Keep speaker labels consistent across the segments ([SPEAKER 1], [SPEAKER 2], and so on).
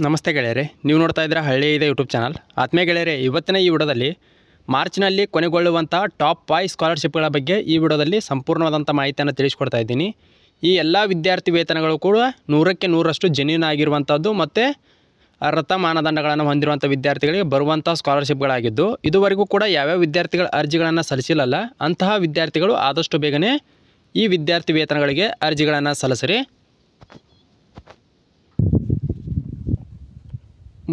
[SPEAKER 1] ನಮಸ್ತೆ ಗೆಳೆಯರೆ, ನೀವು ನೋಡ್ತಾ ಇದ್ದೀರಾ ಹಳ್ಳಿ ಇದೆ ಯೂಟ್ಯೂಬ್ ಚಾನಲ್. ಆತ್ಮೀಯ ಗೆಳೆಯರೆ, ಇವತ್ತಿನ ಈ ವಿಡಿಯೋದಲ್ಲಿ ಮಾರ್ಚ್ನಲ್ಲಿ ಕೊನೆಗೊಳ್ಳುವಂಥ ಟಾಪ್ 5 ಸ್ಕಾಲರ್ಶಿಪ್ಗಳ ಬಗ್ಗೆ ಈ ವಿಡಿಯೋದಲ್ಲಿ ಸಂಪೂರ್ಣವಾದಂಥ ಮಾಹಿತಿಯನ್ನು ತಿಳಿಸ್ಕೊಡ್ತಾ ಇದ್ದೀನಿ. ಈ ಎಲ್ಲ ವಿದ್ಯಾರ್ಥಿ ವೇತನಗಳು ಕೂಡ 100ಕ್ಕೆ 100ರಷ್ಟು ಜೆನ್ಯೂನ್ ಆಗಿರುವಂಥದ್ದು ಮತ್ತು ಅರ್ಹತಾ ಮಾನದಂಡಗಳನ್ನು ಹೊಂದಿರುವಂಥ ವಿದ್ಯಾರ್ಥಿಗಳಿಗೆ ಬರುವಂಥ ಸ್ಕಾಲರ್ಶಿಪ್ಗಳಾಗಿದ್ದು, ಇದುವರೆಗೂ ಕೂಡ ಯಾವ್ಯಾವ ವಿದ್ಯಾರ್ಥಿಗಳ ಅರ್ಜಿಗಳನ್ನು ಸಲ್ಲಿಸಿಲ್ಲಲ್ಲ ಅಂತಹ ವಿದ್ಯಾರ್ಥಿಗಳು ಆದಷ್ಟು ಬೇಗನೆ ಈ ವಿದ್ಯಾರ್ಥಿ ವೇತನಗಳಿಗೆ ಅರ್ಜಿಗಳನ್ನು ಸಲ್ಲಿಸಿರಿ.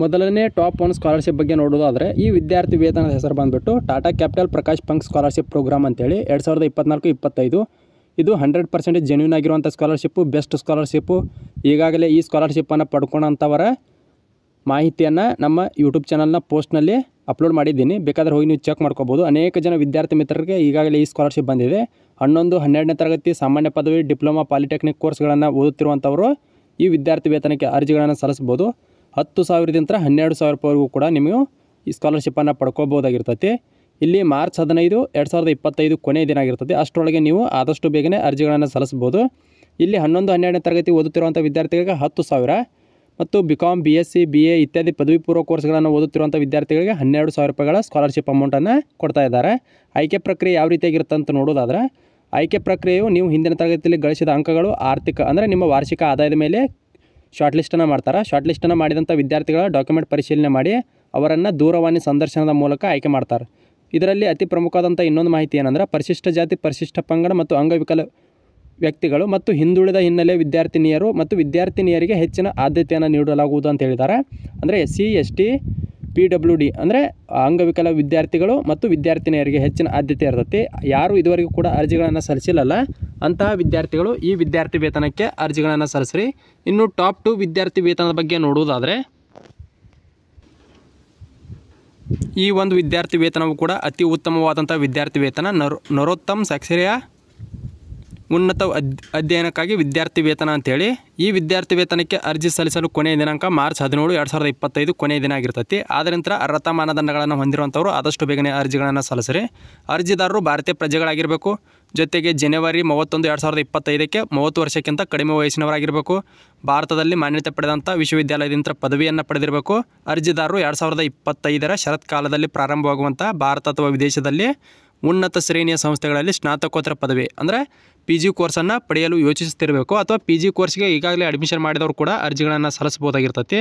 [SPEAKER 1] ಮೊದಲನೇ ಟಾಪ್ 1 ಸ್ಕಾಲರ್ಶಿಪ್ ಬಗ್ಗೆ ನೋಡೋದಾದರೆ ಈ ವಿದ್ಯಾರ್ಥಿ ವೇತನದ ಹೆಸರು ಬಂದುಬಿಟ್ಟು Tata capital Prakash Pankh scholarship program ಅಂತೇಳಿ 2024-25 ಇದು 100% ಜೆನ್ಯೂನ್ ಆಗಿರುವಂಥ ಸ್ಕಾಲರ್ಶಿಪ್ಪು, ಬೆಸ್ಟ್ ಸ್ಕಾಲರ್ಶಿಪ್ಪು. ಈಗಾಗಲೇ ಈ ಸ್ಕಾಲರ್ಶಿಪ್ಪನ್ನು ಪಡ್ಕೊಂಡಂಥವರ ಮಾಹಿತಿಯನ್ನು ನಮ್ಮ ಯೂಟ್ಯೂಬ್ ಚಾನಲ್ನ ಪೋಸ್ಟ್ನಲ್ಲಿ ಅಪ್ಲೋಡ್ ಮಾಡಿದ್ದೀನಿ. ಬೇಕಾದರೆ ಹೋಗಿ ನೀವು ಚೆಕ್ ಮಾಡ್ಕೋಬೋದು. ಅನೇಕ ಜನ ವಿದ್ಯಾರ್ಥಿ ಮಿತ್ರರಿಗೆ ಈಗಾಗಲೇ ಈ ಸ್ಕಾಲರ್ಶಿಪ್ ಬಂದಿದೆ. 11, 12ನೇ ತರಗತಿ ಸಾಮಾನ್ಯ ಪದವಿ, ಡಿಪ್ಲೊಮಾ, ಪಾಲಿಟೆಕ್ನಿಕ್ ಕೋರ್ಸ್ಗಳನ್ನು ಓದುತ್ತಿರುವಂಥವರು ಈ ವಿದ್ಯಾರ್ಥಿ ವೇತನಕ್ಕೆ ಅರ್ಜಿಗಳನ್ನು ಸಲ್ಲಿಸ್ಬೋದು. 10,000ದಿಂದ 12,000 ರೂಪಾಯಿವರೆಗೂ ಕೂಡ ನೀವು ಈ ಸ್ಕಾಲರ್ಶಿಪ್ಪನ್ನು ಪಡ್ಕೋಬೋದಾಗಿರ್ತೈತಿ. ಇಲ್ಲಿ ಮಾರ್ಚ್ 15, 2025 ಕೊನೆಯ ದಿನ ಆಗಿರ್ತದೆ. ಅಷ್ಟರೊಳಗೆ ನೀವು ಆದಷ್ಟು ಬೇಗನೆ ಅರ್ಜಿಗಳನ್ನು ಸಲ್ಲಿಸ್ಬೋದು. ಇಲ್ಲಿ 11, 12ನೇ ತರಗತಿ ಓದುತ್ತಿರುವಂಥ ವಿದ್ಯಾರ್ಥಿಗಳಿಗೆ 10,000 ಮತ್ತು BCom, BSc, BA ಇತ್ಯಾದಿ ಪದವಿ ಪೂರ್ವ ಕೋರ್ಸ್ಗಳನ್ನು ಓದುತ್ತಿರುವಂಥ ವಿದ್ಯಾರ್ಥಿಗಳಿಗೆ 12,000 ರೂಪಾಯಿಗಳ ಸ್ಕಾಲರ್ಶಿಪ್ ಅಮೌಂಟನ್ನು ಕೊಡ್ತಾ ಇದ್ದಾರೆ. ಆಯ್ಕೆ ಪ್ರಕ್ರಿಯೆ ಯಾವ ರೀತಿಯಾಗಿರುತ್ತೆ ಅಂತ ನೋಡೋದಾದರೆ, ಆಯ್ಕೆ ಪ್ರಕ್ರಿಯೆಯು ನೀವು ಹಿಂದಿನ ತರಗತಿಯಲ್ಲಿ ಗಳಿಸಿದ ಅಂಕಗಳು, ಆರ್ಥಿಕ ಅಂದರೆ ನಿಮ್ಮ ವಾರ್ಷಿಕ ಆದಾಯದ ಮೇಲೆ ಶಾರ್ಟ್ ಲಿಸ್ಟನ್ನು ಮಾಡ್ತಾರೆ. ಶಾರ್ಟ್ ಲಿಸ್ಟನ್ನು ಮಾಡಿದಂಥ ವಿದ್ಯಾರ್ಥಿಗಳ ಡಾಕ್ಯುಮೆಂಟ್ ಪರಿಶೀಲನೆ ಮಾಡಿ ಅವರನ್ನು ದೂರವಾಣಿ ಸಂದರ್ಶನದ ಮೂಲಕ ಆಯ್ಕೆ ಮಾಡ್ತಾರೆ. ಇದರಲ್ಲಿ ಅತಿ ಪ್ರಮುಖವಾದಂಥ ಇನ್ನೊಂದು ಮಾಹಿತಿ ಏನಂದರೆ, ಪರಿಶಿಷ್ಟ ಜಾತಿ, ಪರಿಶಿಷ್ಟ ಪಂಗಡ ಮತ್ತು ಅಂಗವಿಕಲ ವ್ಯಕ್ತಿಗಳು ಮತ್ತು ಹಿಂದುಳಿದ ಹಿನ್ನೆಲೆ ವಿದ್ಯಾರ್ಥಿನಿಯರು ಮತ್ತು ವಿದ್ಯಾರ್ಥಿನಿಯರಿಗೆ ಹೆಚ್ಚಿನ ಆದ್ಯತೆಯನ್ನು ನೀಡಲಾಗುವುದು ಅಂತ ಹೇಳಿದ್ದಾರೆ. ಅಂದರೆ SC, ST, PWD ಅಂದರೆ ಅಂಗವಿಕಲ ವಿದ್ಯಾರ್ಥಿಗಳು ಮತ್ತು ವಿದ್ಯಾರ್ಥಿನಿಯರಿಗೆ ಹೆಚ್ಚಿನ ಆದ್ಯತೆ ಇರ್ತೈತಿ. ಯಾರು ಇದುವರೆಗೂ ಕೂಡ ಅರ್ಜಿಗಳನ್ನು ಸಲ್ಲಿಸಿಲ್ಲಲ್ಲ ಅಂತಹ ವಿದ್ಯಾರ್ಥಿಗಳು ಈ ವಿದ್ಯಾರ್ಥಿ ವೇತನಕ್ಕೆ ಅರ್ಜಿಗಳನ್ನು ಸಲ್ಲಿಸ್ರಿ. ಇನ್ನು ಟಾಪ್ 2 ವಿದ್ಯಾರ್ಥಿ ವೇತನದ ಬಗ್ಗೆ ನೋಡುವುದಾದರೆ, ಈ ಒಂದು ವಿದ್ಯಾರ್ಥಿ ವೇತನವು ಕೂಡ ಅತಿ ಉತ್ತಮವಾದಂಥ ವಿದ್ಯಾರ್ಥಿ ವೇತನ. ನರೋತ್ತಮ್ ಸಕ್ಸೆರಿಯಾ ಉನ್ನತ ಅಧ್ಯಯನಕ್ಕಾಗಿ ವಿದ್ಯಾರ್ಥಿ ವೇತನ ಅಂತೇಳಿ. ಈ ವಿದ್ಯಾರ್ಥಿ ವೇತನಕ್ಕೆ ಅರ್ಜಿ ಸಲ್ಲಿಸಲು ಕೊನೆಯ ದಿನಾಂಕ ಮಾರ್ಚ್ 17, 2025 ಕೊನೆಯ ದಿನ ಆಗಿರ್ತೈತಿ. ಆದ ನಂತರ ಅರ್ಹತಾ ಮಾನದಂಡಗಳನ್ನು ಹೊಂದಿರುವಂಥವರು ಆದಷ್ಟು ಬೇಗನೆ ಅರ್ಜಿಗಳನ್ನು ಸಲ್ಲಿಸ್ರಿ. ಅರ್ಜಿದಾರರು ಭಾರತೀಯ ಪ್ರಜೆಗಳಾಗಿರಬೇಕು. ಜೊತೆಗೆ ಜನವರಿ 31, 2025ಕ್ಕೆ 30 ವರ್ಷಕ್ಕಿಂತ ಕಡಿಮೆ ವಯಸ್ಸಿನವರಾಗಿರಬೇಕು. ಭಾರತದಲ್ಲಿ ಮಾನ್ಯತೆ ಪಡೆದಂಥ ವಿಶ್ವವಿದ್ಯಾಲಯದಿಂದ ಪದವಿಯನ್ನು ಪಡೆದಿರಬೇಕು. ಅರ್ಜಿದಾರರು 2025ರ ಶರತ್ಕಾಲದಲ್ಲಿ ಪ್ರಾರಂಭವಾಗುವಂಥ ಭಾರತ ಅಥವಾ ವಿದೇಶದಲ್ಲಿ ಉನ್ನತ ಶ್ರೇಣಿಯ ಸಂಸ್ಥೆಗಳಲ್ಲಿ ಸ್ನಾತಕೋತ್ತರ ಪದವಿ ಅಂದರೆ PG ಕೋರ್ಸನ್ನು ಪಡೆಯಲು ಯೋಚಿಸುತ್ತಿರಬೇಕು. ಅಥವಾ PG ಕೋರ್ಸ್ಗೆ ಈಗಾಗಲೇ ಅಡ್ಮಿಷನ್ ಮಾಡಿದವರು ಕೂಡ ಅರ್ಜಿಗಳನ್ನು ಸಲ್ಲಿಸಬಹುದಾಗಿರ್ತೈತಿ.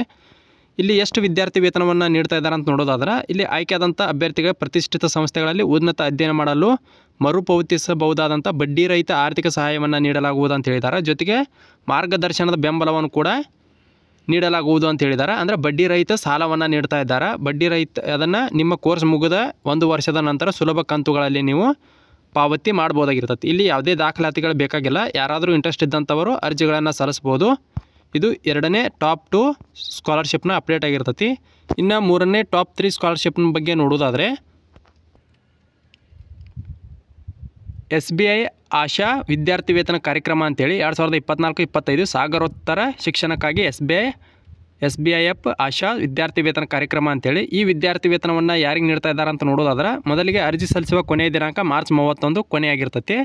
[SPEAKER 1] ಇಲ್ಲಿ ಎಷ್ಟು ವಿದ್ಯಾರ್ಥಿ ವೇತನವನ್ನು ನೀಡ್ತಾ ಇದ್ದಾರೆ ಅಂತ ನೋಡೋದಾದ್ರೆ, ಇಲ್ಲಿ ಆಯ್ಕೆಯಾದಂಥ ಅಭ್ಯರ್ಥಿಗಳ ಪ್ರತಿಷ್ಠಿತ ಸಂಸ್ಥೆಗಳಲ್ಲಿ ಉನ್ನತ ಅಧ್ಯಯನ ಮಾಡಲು ಮರುಪಾವತಿಸಬಹುದಾದಂಥ ಬಡ್ಡಿ ರಹಿತ ಆರ್ಥಿಕ ಸಹಾಯವನ್ನು ನೀಡಲಾಗುವುದು ಅಂತ ಹೇಳಿದ್ದಾರೆ. ಜೊತೆಗೆ ಮಾರ್ಗದರ್ಶನದ ಬೆಂಬಲವನ್ನು ಕೂಡ ನೀಡಲಾಗುವುದು ಅಂತ ಹೇಳಿದ್ದಾರೆ. ಅಂದರೆ ಬಡ್ಡಿ ರಹಿತ ಸಾಲವನ್ನು ನೀಡ್ತಾ ಇದ್ದಾರೆ. ಬಡ್ಡಿ ರಹಿತ ಅದನ್ನು ನಿಮ್ಮ ಕೋರ್ಸ್ ಮುಗಿದ 1 ವರ್ಷದ ನಂತರ ಸುಲಭ ಕಂತುಗಳಲ್ಲಿ ನೀವು ಪಾವತಿ ಮಾಡ್ಬೋದಾಗಿರ್ತೈತಿ. ಇಲ್ಲಿ ಯಾವುದೇ ದಾಖಲಾತಿಗಳು ಬೇಕಾಗಿಲ್ಲ. ಯಾರಾದರೂ ಇಂಟ್ರೆಸ್ಟ್ ಇದ್ದಂಥವರು ಅರ್ಜಿಗಳನ್ನು ಸಲ್ಲಿಸ್ಬೋದು. ಇದು 2ನೇ ಟಾಪ್ 2 ಸ್ಕಾಲರ್ಶಿಪ್ನ ಅಪ್ಡೇಟ್ ಆಗಿರ್ತೈತಿ. ಇನ್ನು 3ನೇ ಟಾಪ್ 3 ಸ್ಕಾಲರ್ಶಿಪ್ನ ಬಗ್ಗೆ ನೋಡೋದಾದರೆ, SBI ಆಶಾ ವಿದ್ಯಾರ್ಥಿ ವೇತನ ಕಾರ್ಯಕ್ರಮ ಅಂತೇಳಿ 2024-25 ಸಾಗರೋತ್ತರ ಶಿಕ್ಷಣಕ್ಕಾಗಿ SBIF ಆಶಾ ವಿದ್ಯಾರ್ಥಿ ವೇತನ ಕಾರ್ಯಕ್ರಮ ಅಂತೇಳಿ. ಈ ವಿದ್ಯಾರ್ಥಿ ವೇತನವನ್ನು ಯಾರಿಗೆ ನೀಡ್ತಾ ಇದ್ದಾರೆ ಅಂತ ನೋಡೋದಾದ್ರೆ, ಮೊದಲಿಗೆ ಅರ್ಜಿ ಸಲ್ಲಿಸುವ ಕೊನೆಯ ದಿನಾಂಕ ಮಾರ್ಚ್ 31 ಕೊನೆಯಾಗಿರ್ತೈತಿ.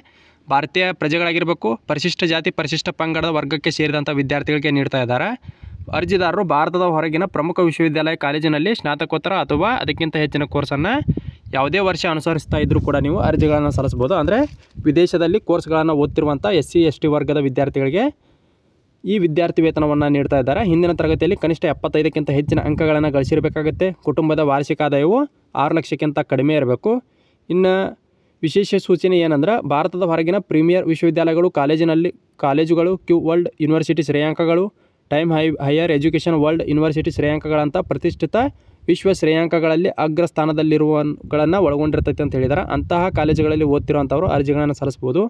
[SPEAKER 1] ಭಾರತೀಯ ಪ್ರಜೆಗಳಾಗಿರಬೇಕು. ಪರಿಶಿಷ್ಟ ಜಾತಿ, ಪರಿಶಿಷ್ಟ ಪಂಗಡದ ವರ್ಗಕ್ಕೆ ಸೇರಿದಂಥ ವಿದ್ಯಾರ್ಥಿಗಳಿಗೆ ನೀಡ್ತಾ ಇದ್ದಾರೆ. ಅರ್ಜಿದಾರರು ಭಾರತದ ಹೊರಗಿನ ಪ್ರಮುಖ ವಿಶ್ವವಿದ್ಯಾಲಯ ಕಾಲೇಜಿನಲ್ಲಿ ಸ್ನಾತಕೋತ್ತರ ಅಥವಾ ಅದಕ್ಕಿಂತ ಹೆಚ್ಚಿನ ಕೋರ್ಸನ್ನು ಯಾವುದೇ ವರ್ಷ ಅನುಸರಿಸ್ತಾ ಇದ್ದರೂ ಕೂಡ ನೀವು ಅರ್ಜಿಗಳನ್ನು ಸಲ್ಲಿಸ್ಬೋದು. ಅಂದರೆ ವಿದೇಶದಲ್ಲಿ ಕೋರ್ಸ್ಗಳನ್ನು ಓದ್ತಿರುವಂಥ SC, ST ವರ್ಗದ ವಿದ್ಯಾರ್ಥಿಗಳಿಗೆ ಈ ವಿದ್ಯಾರ್ಥಿ ವೇತನವನ್ನು ನೀಡ್ತಾ ಇದ್ದಾರೆ. ಹಿಂದಿನ ತರಗತಿಯಲ್ಲಿ ಕನಿಷ್ಠ 75ಕ್ಕಿಂತ ಹೆಚ್ಚಿನ ಅಂಕಗಳನ್ನು ಗಳಿಸಿರಬೇಕಾಗುತ್ತೆ. ಕುಟುಂಬದ ವಾರ್ಷಿಕ ಆದಾಯವು 6 ಲಕ್ಷಕ್ಕಿಂತ ಕಡಿಮೆ ಇರಬೇಕು. ಇನ್ನು ವಿಶೇಷ ಸೂಚನೆ ಏನಂದ್ರೆ, ಭಾರತದ ಹೊರಗಿನ ಪ್ರೀಮಿಯರ್ ವಿಶ್ವವಿದ್ಯಾಲಯಗಳು, ಕಾಲೇಜುಗಳು, ಕ್ಯೂ ವರ್ಲ್ಡ್ ಯೂನಿವರ್ಸಿಟಿ ಶ್ರೇಯಾಂಕಗಳು, time higher education world university ಶ್ರೇಯಾಂಕಗಳಂಥ ಪ್ರತಿಷ್ಠಿತ ವಿಶ್ವ ಶ್ರೇಯಾಂಕಗಳಲ್ಲಿ ಅಗ್ರ ಸ್ಥಾನದಲ್ಲಿರುವಗಳನ್ನು ಒಳಗೊಂಡಿರ್ತೈತೆ ಅಂತ ಹೇಳಿದ್ದಾರೆ. ಅಂತಹ ಕಾಲೇಜುಗಳಲ್ಲಿ ಓದ್ತಿರುವಂಥವರು ಅರ್ಜಿಗಳನ್ನು ಸಲ್ಲಿಸ್ಬೋದು.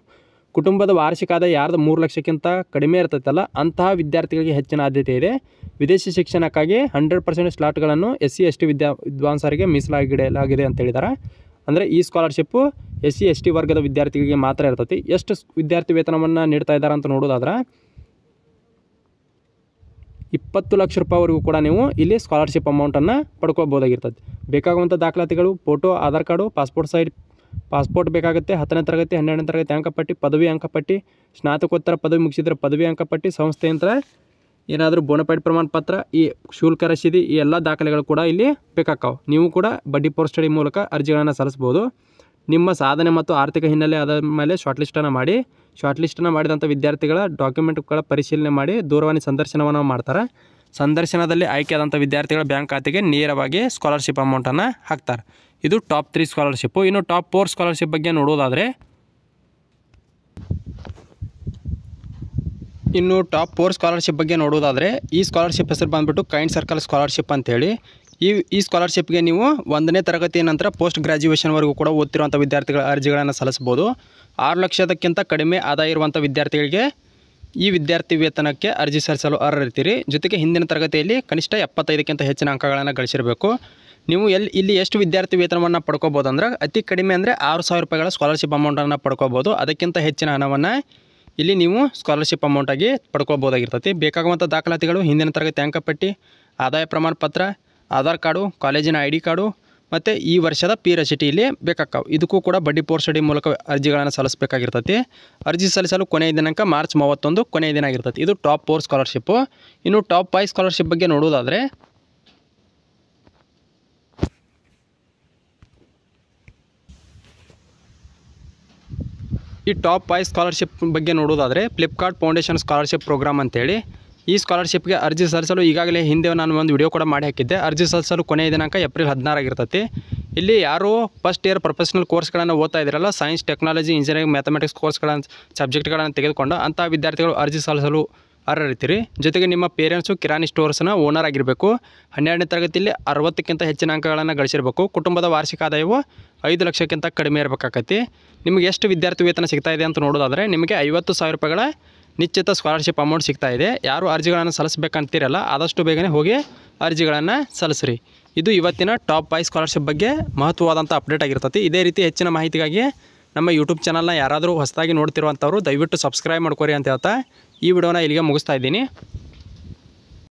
[SPEAKER 1] ಕುಟುಂಬದ ವಾರ್ಷಿಕ ಆದಾಯ ಯಾರ್ದು 3 ಲಕ್ಷಕ್ಕಿಂತ ಕಡಿಮೆ ಇರ್ತೈತಲ್ಲ ಅಂತಹ ವಿದ್ಯಾರ್ಥಿಗಳಿಗೆ ಹೆಚ್ಚಿನ ಆದ್ಯತೆ ಇದೆ. ವಿದೇಶಿ ಶಿಕ್ಷಣಕ್ಕಾಗಿ 100% ಸ್ಲಾಟ್ಗಳನ್ನು SC, ST ವಿದ್ವಾಂಸರಿಗೆ ಮೀಸಲಾಗಿಡಲಾಗಿದೆ ಅಂತ ಹೇಳಿದ್ದಾರೆ. ಅಂದರೆ ಈ ಸ್ಕಾಲರ್ಶಿಪ್ಪು SC, ST ವರ್ಗದ ವಿದ್ಯಾರ್ಥಿಗಳಿಗೆ ಮಾತ್ರ ಇರ್ತೈತಿ. ಎಷ್ಟು ವಿದ್ಯಾರ್ಥಿ ವೇತನವನ್ನು ನೀಡ್ತಾ ಇದ್ದಾರೆ ಅಂತ ನೋಡೋದಾದ್ರೆ, 20 ಲಕ್ಷ ರೂಪಾಯಿವರೆಗೂ ಕೂಡ ನೀವು ಇಲ್ಲಿ ಸ್ಕಾಲರ್ಶಿಪ್ ಅಮೌಂಟನ್ನು ಪಡ್ಕೋಬೋದಾಗಿರ್ತದೆ. ಬೇಕಾಗುವಂಥ ದಾಖಲಾತಿಗಳು ಫೋಟೋ, ಆಧಾರ್ ಕಾರ್ಡು, ಪಾಸ್ಪೋರ್ಟ್ ಬೇಕಾಗುತ್ತೆ. 10ನೇ ತರಗತಿ, 12ನೇ ತರಗತಿ ಅಂಕಪಟ್ಟಿ, ಪದವಿ ಅಂಕಪಟ್ಟಿ, ಸ್ನಾತಕೋತ್ತರ ಪದವಿ ಮುಗಿಸಿದರೆ ಪದವಿ ಅಂಕಪಟ್ಟಿ, ಸಂಸ್ಥೆಯಿಂದ ಏನಾದರೂ ಬೋನಫೈಡ್ ಪ್ರಮಾಣ ಪತ್ರ, ಈ ಶುಲ್ಕ ರಸೀದಿ, ಈ ಎಲ್ಲ ದಾಖಲೆಗಳು ಕೂಡ ಇಲ್ಲಿ ಬೇಕಾಗ್ತಾವೆ. ನೀವು ಕೂಡ ಬಡ್ಡಿ ಪೋರ್ ಸ್ಟಡಿ ಮೂಲಕ ಅರ್ಜಿಗಳನ್ನು ಸಲ್ಲಿಸ್ಬೋದು. ನಿಮ್ಮ ಸಾಧನೆ ಮತ್ತು ಆರ್ಥಿಕ ಹಿನ್ನೆಲೆ ಆದ ಮೇಲೆ ಶಾರ್ಟ್ಲಿಸ್ಟನ್ನು ಮಾಡಿದಂಥ ವಿದ್ಯಾರ್ಥಿಗಳ ಡಾಕ್ಯುಮೆಂಟ್ಗಳ ಪರಿಶೀಲನೆ ಮಾಡಿ ದೂರವಾಣಿ ಸಂದರ್ಶನವನ್ನು ಮಾಡ್ತಾರೆ. ಸಂದರ್ಶನದಲ್ಲಿ ಆಯ್ಕೆಯಾದಂಥ ವಿದ್ಯಾರ್ಥಿಗಳ ಬ್ಯಾಂಕ್ ಖಾತೆಗೆ ನೇರವಾಗಿ ಸ್ಕಾಲರ್ಶಿಪ್ ಅಮೌಂಟನ್ನು ಹಾಕ್ತಾರೆ. ಇದು ಟಾಪ್ 3 ಸ್ಕಾಲರ್ಶಿಪ್ಪು. ಇನ್ನು ಟಾಪ್ 4 ಸ್ಕಾಲರ್ಶಿಪ್ ಬಗ್ಗೆ ನೋಡೋದಾದರೆ, ಈ ಸ್ಕಾಲರ್ಶಿಪ್ ಹೆಸರು ಬಂದುಬಿಟ್ಟು ಕೈಂಡ್ ಸರ್ಕಲ್ ಸ್ಕಾಲರ್ಶಿಪ್ ಅಂತೇಳಿ. ಈ ಸ್ಕಾಲರ್ಶಿಪ್ಗೆ ನೀವು 1ನೇ ತರಗತಿಯ ನಂತರ ಪೋಸ್ಟ್ ಗ್ರ್ಯಾಜುಯೇಷನ್ವರೆಗೂ ಕೂಡ ಓದ್ತಿರುವಂಥ ವಿದ್ಯಾರ್ಥಿಗಳ ಅರ್ಜಿಗಳನ್ನು ಸಲ್ಲಿಸ್ಬೋದು. 6 ಲಕ್ಷದಕ್ಕಿಂತ ಕಡಿಮೆ ಆದಾಯ ಇರುವಂಥ ವಿದ್ಯಾರ್ಥಿಗಳಿಗೆ ಈ ವಿದ್ಯಾರ್ಥಿ ವೇತನಕ್ಕೆ ಅರ್ಜಿ ಸಲ್ಲಿಸಲು ಅರ್ಹರಿರ್ತೀರಿ. ಜೊತೆಗೆ ಹಿಂದಿನ ತರಗತಿಯಲ್ಲಿ ಕನಿಷ್ಠ 75ಕ್ಕಿಂತ ಹೆಚ್ಚಿನ ಅಂಕಗಳನ್ನು ಗಳಿಸಿರಬೇಕು. ನೀವು ಇಲ್ಲಿ ಎಷ್ಟು ವಿದ್ಯಾರ್ಥಿ ವೇತನವನ್ನು ಪಡ್ಕೋಬೋದು ಅಂದ್ರೆ, ಅತಿ ಕಡಿಮೆ ಅಂದರೆ 6,000 ರೂಪಾಯಿಗಳ ಸ್ಕಾಲರ್ಶಿಪ್ ಅಮೌಂಟನ್ನು ಪಡ್ಕೋಬೋದು. ಅದಕ್ಕಿಂತ ಹೆಚ್ಚಿನ ಹಣವನ್ನು ಇಲ್ಲಿ ನೀವು ಸ್ಕಾಲರ್ಶಿಪ್ ಅಮೌಂಟಾಗಿ ಪಡ್ಕೋಬೋದಾಗಿರ್ತೈತಿ. ಬೇಕಾಗುವಂಥ ದಾಖಲಾತಿಗಳು ಹಿಂದಿನ ತರಗತಿ ಅಂಕಪಟ್ಟಿ, ಆದಾಯ ಪ್ರಮಾಣ ಪತ್ರ, ಆಧಾರ್ ಕಾರ್ಡು, ಕಾಲೇಜಿನ ID ಕಾರ್ಡು ಮತ್ತು ಈ ವರ್ಷದ ಪಿ ರಸೀಟಿ ಇಲ್ಲಿ ಬೇಕಾಗ್ತಾವೆ. ಇದಕ್ಕೂ ಕೂಡ ಬಡ್ಡಿ ಪೋರ್ ಸ್ಟಡಿ ಮೂಲಕ ಅರ್ಜಿಗಳನ್ನು ಸಲ್ಲಿಸಬೇಕಾಗಿರ್ತೈತಿ. ಅರ್ಜಿ ಸಲ್ಲಿಸಲು ಕೊನೆಯ ದಿನಾಂಕ ಮಾರ್ಚ್ 31 ಕೊನೆಯ ದಿನ ಆಗಿರ್ತೈತಿ. ಇದು ಟಾಪ್ 4 ಸ್ಕಾಲರ್ಶಿಪ್ಪು. ಇನ್ನು ಟಾಪ್ 5 ಸ್ಕಾಲರ್ಶಿಪ್ ಬಗ್ಗೆ ನೋಡೋದಾದರೆ, ಫ್ಲಿಪ್ಕಾರ್ಟ್ ಫೌಂಡೇಶನ್ ಸ್ಕಾಲರ್ಶಿಪ್ ಪ್ರೋಗ್ರಾಮ್ ಅಂತೇಳಿ. ಈ ಸ್ಕಾಲರ್ಶಿಪ್ಗೆ ಅರ್ಜಿ ಸಲ್ಲಿಸಲು ಈಗಾಗಲೇ ಹಿಂದೆ ನಾನು ಒಂದು ವಿಡಿಯೋ ಕೂಡ ಮಾಡಿ ಹಾಕಿದ್ದೆ. ಅರ್ಜಿ ಸಲ್ಲಿಸಲು ಕೊನೆಯ ದಿನಾಂಕ ಏಪ್ರಿಲ್ 16 ಆಗಿರ್ತೈತಿ. ಇಲ್ಲಿ ಯಾರು ಫಸ್ಟ್ ಇಯರ್ ಪ್ರೊಫೆಷನಲ್ ಕೋರ್ಸ್ಗಳನ್ನು ಓದ್ತಾ ಇದ್ದೀರಲ್ಲ, ಸೈನ್ಸ್, ಟೆಕ್ನಾಲಜಿ, ಇಂಜಿನಿಯರಿಂಗ್, ಮ್ಯಾಥಮೆಟಿಕ್ಸ್ ಸಬ್ಜೆಕ್ಟ್ಗಳನ್ನು ತೆಗೆದುಕೊಂಡು ಅಂಥ ವಿದ್ಯಾರ್ಥಿಗಳು ಅರ್ಜಿ ಸಲ್ಲಿಸಲು ಅರ್ಹರಿರ್ತೀರಿ. ಜೊತೆಗೆ ನಿಮ್ಮ ಪೇರೆಂಟ್ಸು ಕಿರಾಣಿ ಸ್ಟೋರ್ಸ್ನ ಓನರ್ ಆಗಿರಬೇಕು. 12ನೇ ತರಗತಿಯಲ್ಲಿ 60ಕ್ಕಿಂತ ಹೆಚ್ಚಿನ ಅಂಕಗಳನ್ನು ಗಳಿಸಿರಬೇಕು. ಕುಟುಂಬದ ವಾರ್ಷಿಕ ಆದಾಯವು 5 ಲಕ್ಷಕ್ಕಿಂತ ಕಡಿಮೆ ಇರಬೇಕಾಗತ್ತೆ. ನಿಮಗೆ ಎಷ್ಟು ವಿದ್ಯಾರ್ಥಿ ವೇತನ ಸಿಗ್ತಾ ಇದೆ ಅಂತ ನೋಡೋದಾದರೆ, ನಿಮಗೆ 50,000 ರೂಪಾಯಿಗಳ ನಿಶ್ಚಿತ ಸ್ಕಾಲರ್ಶಿಪ್ ಅಮೌಂಟ್ ಸಿಗ್ತಾ ಇದೆ. ಯಾರು ಅರ್ಜಿಗಳನ್ನು ಸಲ್ಲಿಸಬೇಕಂತೀರಲ್ಲ, ಆದಷ್ಟು ಬೇಗನೆ ಹೋಗಿ ಅರ್ಜಿಗಳನ್ನು ಸಲ್ಲಿಸ್ರಿ. ಇದು ಇವತ್ತಿನ ಟಾಪ್ 5 ಸ್ಕಾಲರ್ಶಿಪ್ ಬಗ್ಗೆ ಮಹತ್ವವಾದಂಥ ಅಪ್ಡೇಟ್ ಆಗಿರ್ತೈತಿ. ಇದೇ ರೀತಿ ಹೆಚ್ಚಿನ ಮಾಹಿತಿಗಾಗಿ ನಮ್ಮ ಯೂಟ್ಯೂಬ್ ಚಾನಲ್ನ ಯಾರಾದರೂ ಹೊಸದಾಗಿ ನೋಡ್ತಿರುವಂಥವ್ರು ದಯವಿಟ್ಟು ಸಬ್ಸ್ಕ್ರೈಬ್ ಮಾಡ್ಕೊರಿ ಅಂತ ಹೇಳ್ತಾ ಈ ವಿಡಿಯೋನ ಇಲ್ಲಿಗೆ ಮುಗಿಸ್ತಾ ಇದ್ದೀನಿ.